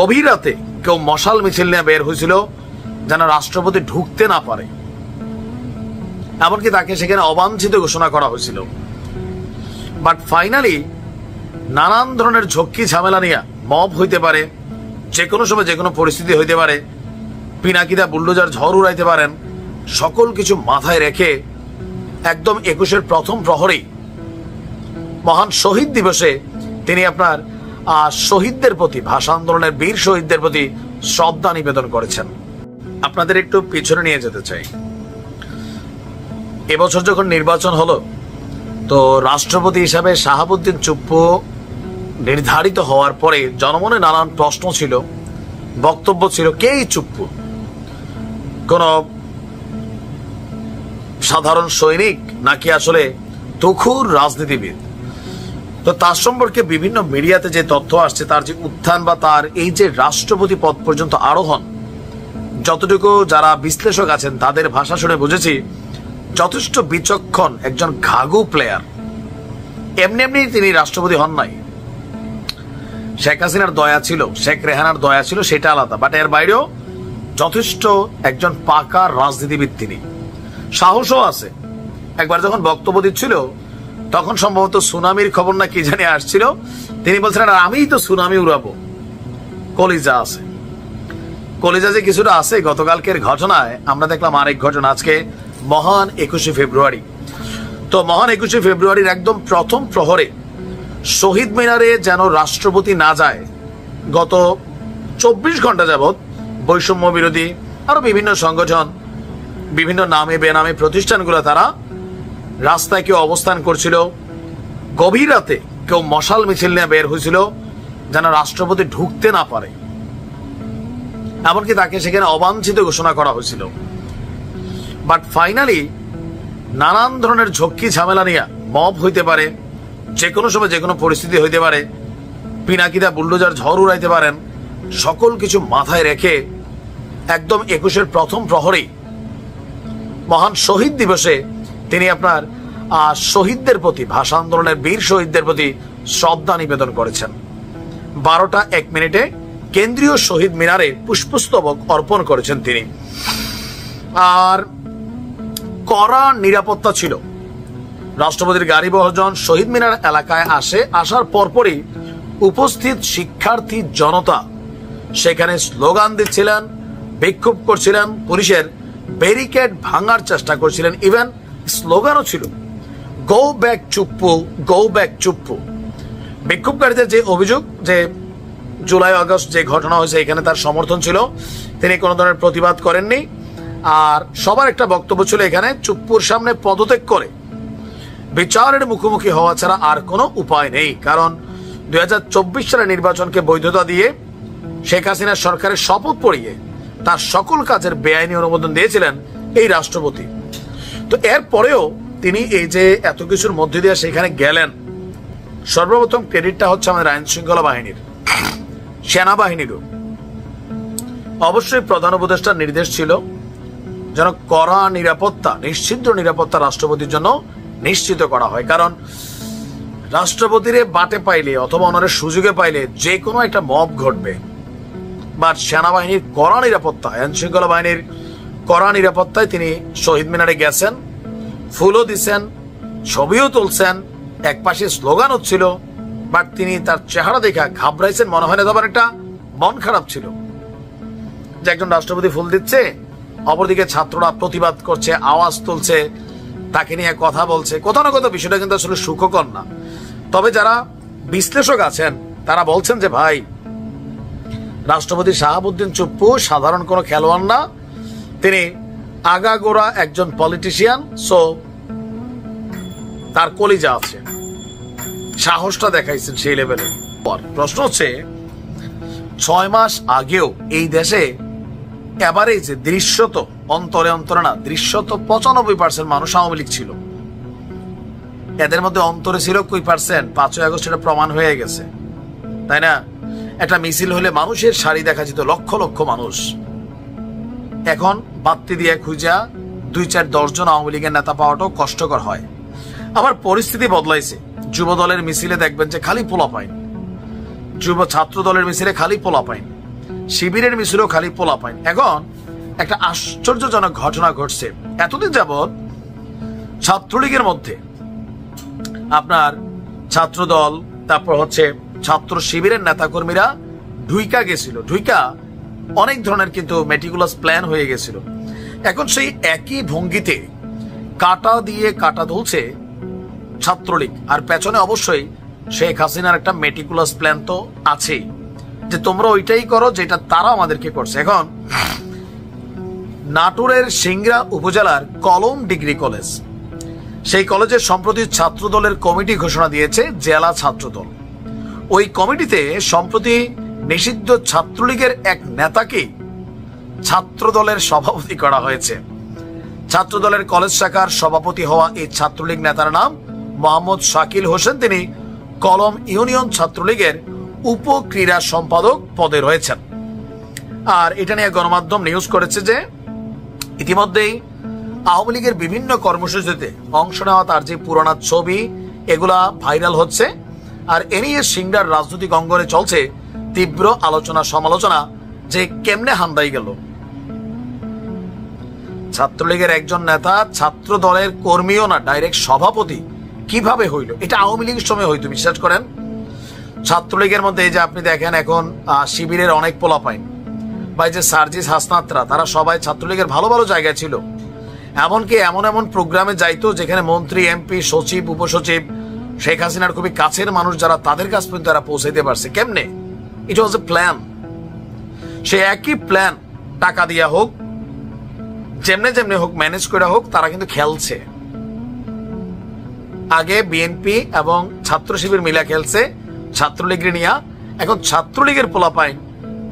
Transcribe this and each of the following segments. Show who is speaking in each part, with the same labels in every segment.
Speaker 1: গভীর রাতে কেউ মশাল মিছিল নিয়ে বের হয়েছিল যেন রাষ্ট্রপতি ঢুকতে না পারে, এমনকি তাকে সেখানে অবাঞ্ছিত ঘোষণা করা হয়েছিল। বাট ফাইনালি নানান ধরনের ঝক্কি ঝামেলা নিয়ে মব হইতে পারে, যে কোনো সময় যে কোনো পরিস্থিতি হইতে পারে, পিনাকিদা বুলডোজার ঝড় উড়াইতে পারেন, সকল কিছু মাথায় রেখে একদম 21-এর প্রথম প্রহরেই মহান শহীদ দিবসে তিনি আপনার শহীদদের প্রতি, ভাষা আন্দোলনের বীর শহীদদের প্রতি শ্রদ্ধা নিবেদন করেছেন। আপনাদের একটু পিছনে নিয়ে যেতে চাই। এবছর যখন নির্বাচন হলো, তো রাষ্ট্রপতি হিসাবে শাহাবুদ্দিন চুপ্পু নির্ধারিত হওয়ার পরে জনমনে নানান প্রশ্ন ছিল, বক্তব্য ছিল, কেই চুপ্পু? কোন সাধারণ সৈনিক নাকি আসলে তুখুর রাজনীতিবিদ? তো তার সম্পর্কে বিভিন্ন মিডিয়াতে যে তথ্য আসছে, তার যে উত্থান বা তার এই যে রাষ্ট্রপতি পদ পর্যন্ত আরোহণ, যতটুকু যারা বিশ্লেষক আছেন তাদের ভাষা শুনে বুঝেছি যথেষ্ট বিচক্ষণ একজন ঘাগু প্লেয়ার। এমনি এমনি তিনি রাষ্ট্রপতি হন নাই। শেখ হাসিনার দয়া ছিল, শেখ রেহানার দয়া ছিল, সেটা আলাদা। বাট এর বাইরেও যথেষ্ট একজন পাকা রাজনীতিবিদ তিনি। সাহসও আছে। একবার যখন বক্তব্য দিচ্ছিল তখন সম্ভবত সুনামির খবর না কি জানি আসছিল, তিনি বলছেন আমিই তো সুনামি উড়াবো। কলিজা আছে, কলিজা যে কিছুটা আছে। গতকালকের ঘটনায় আমরা দেখলাম আরেক ঘটনা, আজকে মহান 21শে ফেব্রুয়ারি। তো মহান 21শে ফেব্রুয়ারির একদম প্রথম প্রহরে শহীদ মিনারে যেন রাষ্ট্রপতি না যায়, গত 24 ঘন্টা যাবৎ বৈষম্য বিরোধী আরো বিভিন্ন সংগঠন, বিভিন্ন নামে বেনামে প্রতিষ্ঠানগুলো তারা রাস্তায় কেউ অবস্থান করছিল। গভীর রাতে কেউ মশাল মিছিল নিয়ে বের হয়েছিল যেন রাষ্ট্রপতি ঢুকতে না পারে, এমনকি তাকে সেখানে অবাঞ্ছিত ঘোষণা করা হয়েছিল। বাট ফাইনালি নানান ধরনের ঝক্কি ঝামেলা নিয়ে মব হইতে পারে, যে কোনো সময় যে কোনো পরিস্থিতি হইতে পারে, পিনাকিদা বুলডোজার ঝড় উড়াইতে পারেন, সকল কিছু মাথায় রেখে একদম 21-এর প্রথম প্রহরেই মহান শহীদ দিবসে তিনি আপনার শহীদদের প্রতি, ভাষা আন্দোলনের বীর শহীদদের প্রতি শ্রদ্ধা নিবেদন করেছেন। 12টা 1 মিনিটে কেন্দ্রীয় শহীদ মিনারে পুষ্পস্তবক অর্পণ করেছেন তিনি। আর কড়া নিরাপত্তা ছিল। রাষ্ট্রপতির গাড়ি বহজন শহীদ মিনার এলাকায় আসার পরপরই উপস্থিত শিক্ষার্থী জনতা সেখানে স্লোগান দিচ্ছিলেন, বিক্ষোভ করছিলেন, পুলিশের ব্যারিকেড ভাঙার চেষ্টা করছিলেন। ইভেন স্লোগানও ছিল, go back Chuppu, go back Chuppu. বিক্ষোভকারীদের যে অভিযোগ যে জুলাই আগস্ট যে ঘটনা হয়েছে এখানে তার সমর্থন ছিল, তিনি কোনো ধরনের প্রতিবাদ করেননি। আর সবার একটা বক্তব্য ছিল, এখানে চুপ্পুর সামনে পদত্যাগ করে বিচারের মুখোমুখি হওয়া ছাড়া আর কোনো উপায় নেই। কারণ 2024 সালের নির্বাচনকে বৈধতা দিয়ে শেখ হাসিনার সরকারের শপথ পড়িয়ে তার সকল কাজের বেআইনি অনুমোদন দিয়েছিলেন এই রাষ্ট্রপতি। তো এরপরেও তিনি এই যে এত কিছুর মধ্যে দিয়ে সেখানে গেলেন, সর্বপ্রথম ক্রেডিটটা হচ্ছে আমাদের আইন শৃঙ্খলা বাহিনীর, সেনাবাহিনীরও। অবশ্যই প্রধান উপদেষ্টার নির্দেশ ছিল যেন কড়া নিরাপত্তা, নিশ্চিত নিরাপত্তা রাষ্ট্রপতির জন্য নিশ্চিত করা হয়। কারণ রাষ্ট্রপতির বাটে পাইলে অথবা ওনার সুযোগে পাইলে যে কোনো একটা মব ঘটবে। বাট সেনাবাহিনীর কড়া নিরাপত্তা, আইন শৃঙ্খলা বাহিনীর কড়া নিরাপত্তায় তিনি শহীদ মিনারে গেছেন, ফুলও দিচ্ছেন, ছবিও তুলছেন, এক পাশে স্লোগান হচ্ছিল। বাট তিনি তার চেহারা দেখা ঘাবড়াইছেন, মনে হয় না তখন একটা মন খারাপ ছিল যে একজন রাষ্ট্রপতি ফুল দিচ্ছে, অপরদিকে ছাত্ররা প্রতিবাদ করছে, আওয়াজ তুলছে, তাকে নিয়ে কথা বলছে। কোথাও না কোথাও বিষয়টা কিন্তু আসলে সুখকর না। তবে যারা বিশ্লেষক আছেন তারা বলছেন যে ভাই, রাষ্ট্রপতি শাহাবুদ্দিন চুপ্পু সাধারণ কোনো খেলোয়াড় না, তিনি আগাগোড়া একজন পলিটিশিয়ান। সো তার কলিজা আছে, সাহসটা দেখাইছেন সেই লেভেলে। প্রশ্ন হচ্ছে 6 মাস আগেও এই দেশে এভারেজ দৃশ্যত অন্তরে অন্তরে না, দৃশ্যত 95% মানুষ আওয়ামী লীগ ছিল। এদের মধ্যে অন্তরে ছিল কই পার্সেন্ট? 5ই আগস্ট এটা প্রমাণ হয়ে গেছে, তাই না? একটা মিছিল হলে মানুষের সারি দেখা যেত, লক্ষ লক্ষ মানুষ। এখন বাত্তি দিয়ে খুঁজা 2-4-10 জন আওয়ামী লীগের নেতা পাওয়াটাও কষ্টকর হয়। আবার পরিস্থিতি বদলাইছে। যুব দলের মিছিলে দেখবেন যে খালি পোলাপাইন, যুব ছাত্র দলের মিছিলে খালি পোলাপাইন। শিবিরের মিছিলও খালি পোলাপাইন। এখন একটা আশ্চর্যজনক ঘটনা ঘটছে। এতদিন যাবৎ ছাত্রলীগের মধ্যে আপনার ছাত্রদল, তারপর হচ্ছে ছাত্র শিবিরের নেতাকর্মীরা ঢুইকা গেছিল, ঢুইকা অনেক ধরনের কিন্তু মেটিকুলাস প্ল্যান হয়ে গেছিল। এখন সেই একই ভঙ্গিতে কাটা দিয়ে কাটা তুলছে ছাত্রলীগ, আর পেছনে অবশ্যই শেখ হাসিনার একটা মেটিকুলাস প্ল্যান তো আছেই, যে তোমরা ওইটাই করো যেটা তারা আমাদেরকে করছে। এখন নাটোরের সিংড়া উপজেলার কলম ডিগ্রি কলেজ, সেই কলেজের সম্প্রতি ছাত্রদলের কমিটি ঘোষণা দিয়েছে জেলা ছাত্রদল। ওই কমিটিতে সম্প্রতি নিষিদ্ধ ছাত্রলীগের এক নেতাকে ছাত্রদলের সভাপতি করা হয়েছে। ছাত্রদলের কলেজ শাখার সভাপতি হওয়া এই ছাত্রলীগ নেতার নাম মোহাম্মদ শাকিল হোসেন। তিনি কলম ইউনিয়ন ছাত্রলীগের উপ ক্রীড়া সম্পাদক পদে রয়েছেন। আর এটা নিয়ে গণমাধ্যম নিউজ করেছে যে ইতিমধ্যেই আওয়ামী লীগের বিভিন্ন কর্মসূচিতে অংশ নেওয়া তার যে পুরোনো ছবি এগুলা ভাইরাল হচ্ছে। আর এ নিয়ে সিংড়ার রাজনৈতিক অঙ্গনে চলছে তীব্র আলোচনা সমালোচনা, যে কেমনে হান্দাই গেল ছাত্রলীগের একজন নেতা ছাত্র দলের কর্মীও না, ডাইরেক্ট সভাপতি কিভাবে হইল? এটা আওয়ামী লীগের সময় হইতো, বিশ্বাস করেন। ছাত্রলীগের মধ্যে এই যে আপনি দেখেন এখন শিবিরের অনেক পোলাপাইন বা এই যে সার্জিস হাসনাতরা, তারা সবাই ছাত্রলীগের ভালো ভালো জায়গায় ছিল। এমনকি এমন এমন প্রোগ্রামে যাইতো যেখানে মন্ত্রী, এমপি, সচিব, উপসচিব, শেখ হাসিনার খুবই কাছের মানুষ যারা, তাদের কাছ পর্যন্ত তারা পৌঁছাইতে পারছে। কেমনে? ইট ওয়াজ এ প্ল্যান। সে একই প্ল্যান টাকা দিয়া হোক, যেমনে যেমনে হোক, ম্যানেজ করে হোক, তারা কিন্তু খেলছে। আগে বিএনপি এবং ছাত্র শিবির মিলা খেলছে ছাত্রলীগের নিয়া। এখন ছাত্রলীগের পোলাপাইন,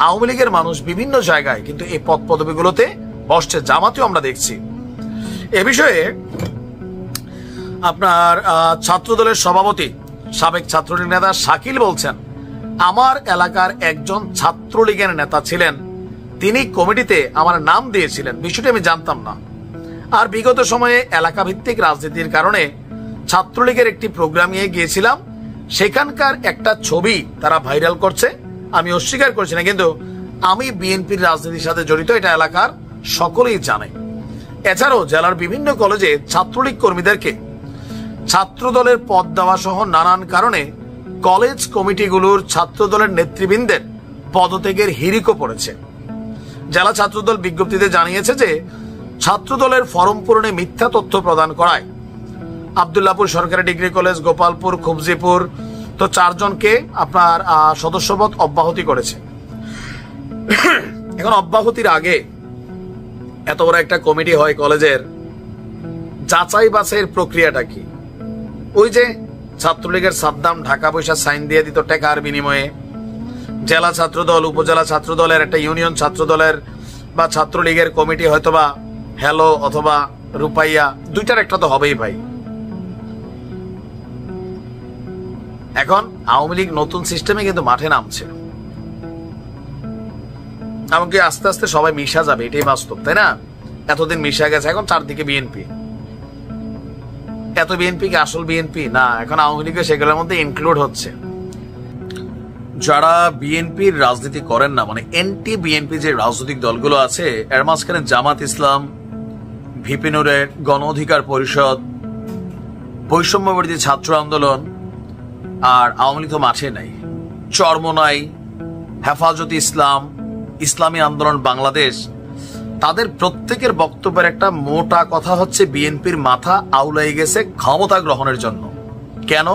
Speaker 1: আওয়ামী লীগের মানুষ বিভিন্ন জায়গায় কিন্তু এই পদ পদবিগুলোতে বসছে। জামাতেও আমরা দেখছি। এ বিষয়ে আপনার ছাত্রদলের সভাপতি সাবেক ছাত্রলীগ নেতা শাকিল বলছেন, আমার এলাকার একজন ছাত্রলীগের নেতা ছিলেন, তিনি কমিটিতে আমার নাম দিয়েছিলেন, বিষয়টি আমি জানতাম না। আর বিগত সময়ে এলাকা ভিত্তিক রাজনীতির কারণে ছাত্রলীগের একটি প্রোগ্রামে গিয়েছিলাম, সেখানকার একটা ছবি তারা ভাইরাল করছে, আমি অস্বীকার করছি না, কিন্তু আমি বিএনপির রাজনীতির সাথে জড়িত, এটা এলাকার সকলেই জানে। এছাড়াও জেলার বিভিন্ন কলেজে ছাত্রলীগ কর্মীদেরকে ছাত্রদলের পদ দেওয়া সহ নানান কারণে কলেজ কমিটিগুলোর ছাত্রদলের নেতৃবৃন্দের পদত্যাগের হিড়িকও পড়েছে। জেলা ছাত্রদল বিজ্ঞপ্তিতে জানিয়েছে যে ছাত্রদলের ফরম পূরণে মিথ্যা তথ্য প্রদান করায় আব্দুল্লাহপুর সরকারি ডিগ্রি কলেজ, গোপালপুর, খুবজিপুর তো 4 জনকে আপনার সদস্যপদ অব্যাহতি করেছে। এখন অব্যাহতির আগে এত বড় একটা কমিটি হয় কলেজের, যাচাই বাছাইয়ের প্রক্রিয়াটা কি? ওই যে ছাত্রলীগের সাদ্দাম ঢাকা পয়সা সাইন দিয়ে দিত টাকার বিনিময়ে, জেলা ছাত্রদল, উপজেলা ছাত্রদলের, একটা ইউনিয়ন ছাত্রদলের বা ছাত্রলীগের কমিটি হয়তোবা হ্যালো অথবা রূপাইয়া, দুইটার একটা তো হবেই ভাই। এখন আওয়ামী লীগ নতুন সিস্টেমে কিন্তু মাঠে নামছে, এমনকি আস্তে আস্তে সবাই মিশা যাবে, এটাই বাস্তব, তাই না? এতদিন মিশা গেছে, এখন চারদিকে বিএনপি। এত বিএনপি কি আসল বিএনপি? না, এখন আওয়ামী লীগের সেগুলোর মধ্যে ইনক্লুড হচ্ছে। যারা বিএনপির রাজনীতি করেন না, মানে এন্টি বিএনপি যে রাজনৈতিক দলগুলো আছে, এর মাঝখানে জামাত ইসলাম, ভিপি নুরের গণ অধিকার পরিষদ, বৈষম্য বিরোধী ছাত্র আন্দোলন, আর আওয়ামী লীগ তো মাঠে নাই, চরমোনাই, হেফাজত ইসলাম, ইসলামী আন্দোলন বাংলাদেশ, তাদের প্রত্যেকের বক্তব্যের একটা মোটা কথা হচ্ছে বিএনপির মাথা আউলাই গেছে ক্ষমতা গ্রহণের জন্য। কেন?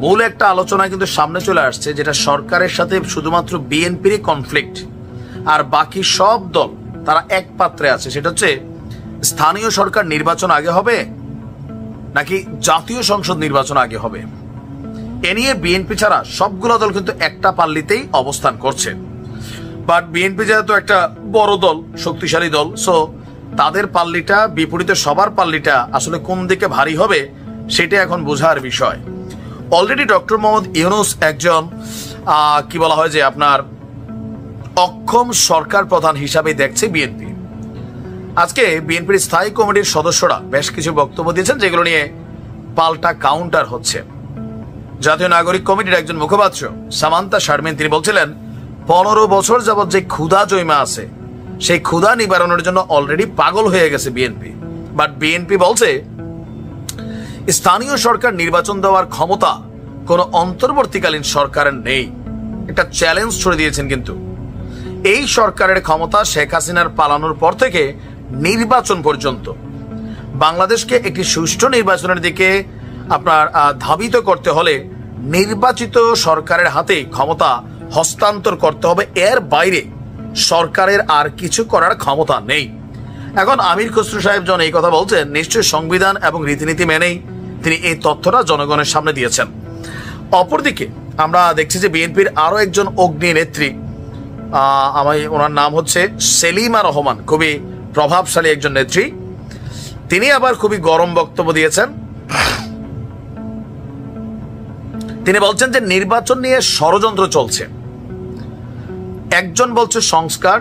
Speaker 1: মূল একটা আলোচনা কিন্তু সামনে চলে আসছে, যেটা সরকারের সাথে শুধুমাত্র বিএনপিরই কনফ্লিক্ট, আর বাকি সব দল তারা এক পাত্রে আছে। সেটা হচ্ছে স্থানীয় সরকার নির্বাচন আগে হবে নাকি জাতীয় সংসদ নির্বাচন আগে হবে। এ নিয়ে বিএনপি ছাড়া সবগুলো দল কিন্তু একটা পাল্লিতেই অবস্থান করছে। বাট বিএনপি যেহেতু একটা বড় দল, শক্তিশালী দল, সো তাদের পাল্লিটা বিপরীতে সবার পাল্লিটা আসলে কোন দিকে ভারী হবে সেটা এখন বোঝার বিষয়। অলরেডি ডক্টর মোহাম্মদ ইউনূস একজন কি বলা হয় যে আপনার অক্ষম সরকার প্রধান হিসাবে দেখছে বিএনপি। আজকে বিএনপির স্থায়ী কমিটির সদস্যরা বেশ কিছু বক্তব্য দিয়েছেন, যেগুলো নিয়ে পাল্টা কাউন্টার হচ্ছে। জাতীয় নাগরিক কমিটির একজন মুখপাত্র সামান্তা শারমিন তিনি বলছিলেন, 15 বছর যাবৎ যে ক্ষুধা জমা আছে সেই ক্ষুধা নিবারণের জন্য অলরেডি পাগল হয়ে গেছে বিএনপি। বাট বিএনপি বলছে স্থানীয় সরকার নির্বাচন দেওয়ার ক্ষমতা কোন অন্তর্বর্তীকালীন সরকারের নেই। একটা চ্যালেঞ্জ ছড়ে দিয়েছেন। কিন্তু এই সরকারের ক্ষমতা শেখ হাসিনার পালানোর পর থেকে নির্বাচন পর্যন্ত বাংলাদেশকে একটি সুষ্ঠু নির্বাচনের দিকে আপনার ধাবিত করতে হলে নির্বাচিত সরকারের হাতে ক্ষমতা হস্তান্তর করতে হবে। এর বাইরে সরকারের আর কিছু করার ক্ষমতা নেই। এখন আমির খসরু সাহেব যখন এই কথা বলছেন, নিশ্চয়ই সংবিধান এবং রীতিনীতি মেনেই তিনি এই তথ্যটা জনগণের সামনে দিয়েছেন। অপরদিকে আমরা দেখছি যে বিএনপির আরো একজন অগ্নি নেত্রী, ওনার নাম হচ্ছে সেলিমা রহমান, খুবই প্রভাবশালী একজন নেত্রী। তিনি আবার খুবই গরম বক্তব্য দিয়েছেন। তিনি বলছেন যে নির্বাচন নিয়ে ষড়যন্ত্র চলছে। একজন বলছে সংস্কার,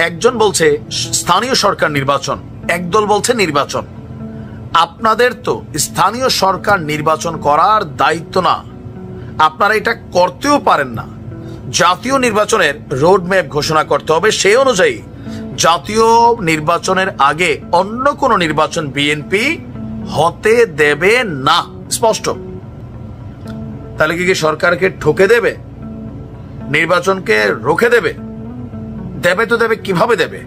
Speaker 1: একজন বলছে স্থানীয় সরকার নির্বাচন, একদল বলছে নির্বাচন। আপনাদের তো স্থানীয় সরকার নির্বাচন করার দায়িত্ব না, আপনারা এটা করতেও পারেন না। জাতীয় নির্বাচনের রোড ম্যাপ ঘোষণা করতে হবে, সেই অনুযায়ী জাতীয় নির্বাচনের আগে অন্য কোন নির্বাচন বিএনপি হতে দেবে না, স্পষ্ট। তাহলে কি সরকারকে ঠকে দেবে, নির্বাচনকে রুখে দেবে? দেবে তো দেবে, কিভাবে দেবে?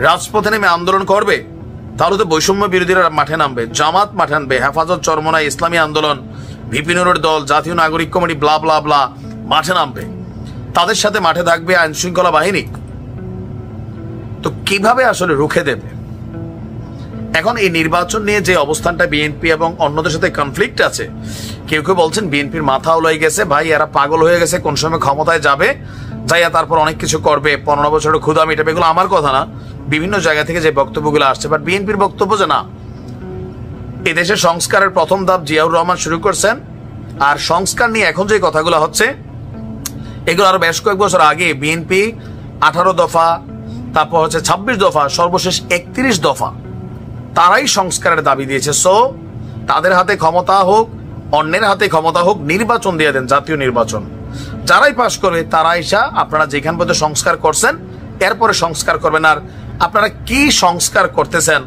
Speaker 1: রাজপথে নেমে আন্দোলন করবে, তাহলে তো বৈষম্য বিরোধীরা মাঠে নামবে, জামাত মাঠে নামবে, হেফাজত চরমনাই, ইসলামী আন্দোলন, ভিপিনুরের দল, জাতীয় নাগরিক কমিটি, ব্লা ব্লা ব্লা মাঠে নামবে। তাদের সাথে মাঠে থাকবে আইন শৃঙ্খলা বাহিনী। তো কিভাবে আসলে রুখে দেবে? এখন এই নির্বাচন নিয়ে যে অবস্থানটা বিএনপি এবং অন্যদের সাথে কনফ্লিক্ট আছে, কেউ কেউ বলছেন বিএনপির মাথা উলাই গেছে, ভাই এরা পাগল হয়ে গেছে, কোন সময় ক্ষমতায় যাবে, যাইয়া তারপর অনেক কিছু করবে, 15 বছরের ক্ষুধা মিটাবে। এগুলো আমার কথা না, বিভিন্ন জায়গা থেকে যে বক্তব্যগুলো আসছে। বাট বিএনপির বক্তব্য যে না, এদেশে সংস্কারের প্রথম ধাপ জিয়াউর রহমান শুরু করছেন, আর সংস্কার নিয়ে এখন যে কথাগুলো হচ্ছে এগুলো আরো বেশ কয়েক বছর আগে বিএনপি 18 দফা, তারপর হচ্ছে 26 দফা, সর্বশেষ 31 দফা, তারাই সংস্কারের দাবি দিয়েছে। সো তাদের হাতে ক্ষমতা হোক, অন্যের হাতে ক্ষমতা হোক, নির্বাচন দিয়ে দেন, জাতীয় নির্বাচন। যারাই পাশ করবে তারা এসা আপনারা যেখান পর্যন্ত সংস্কার করছেন এরপরে সংস্কার করবেন। আর আপনারা কি সংস্কার করতেছেন?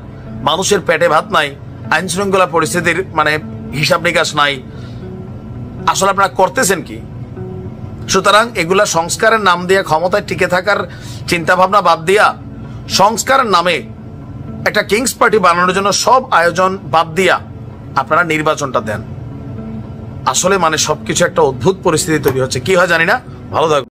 Speaker 1: মানুষের পেটে ভাত নাই, আইন শৃঙ্খলা পরিস্থিতির মানে হিসাব নিকাশ নাই, আসলে আপনারা করতেছেন কি? সুতরাং এগুলা সংস্কারের নাম দিয়ে ক্ষমতায় টিকে থাকার চিন্তা ভাবনা বাদ দিয়া সংস্কারের নামে একটা কিংস পার্টি বানানোর জন্য সব আয়োজন বাদ দিয়া আপনারা নির্বাচনটা দেন। আসলে মানে সবকিছু একটা অদ্ভুত পরিস্থিতি তৈরি হচ্ছে। কি হয় জানি না। ভালো থাকবে।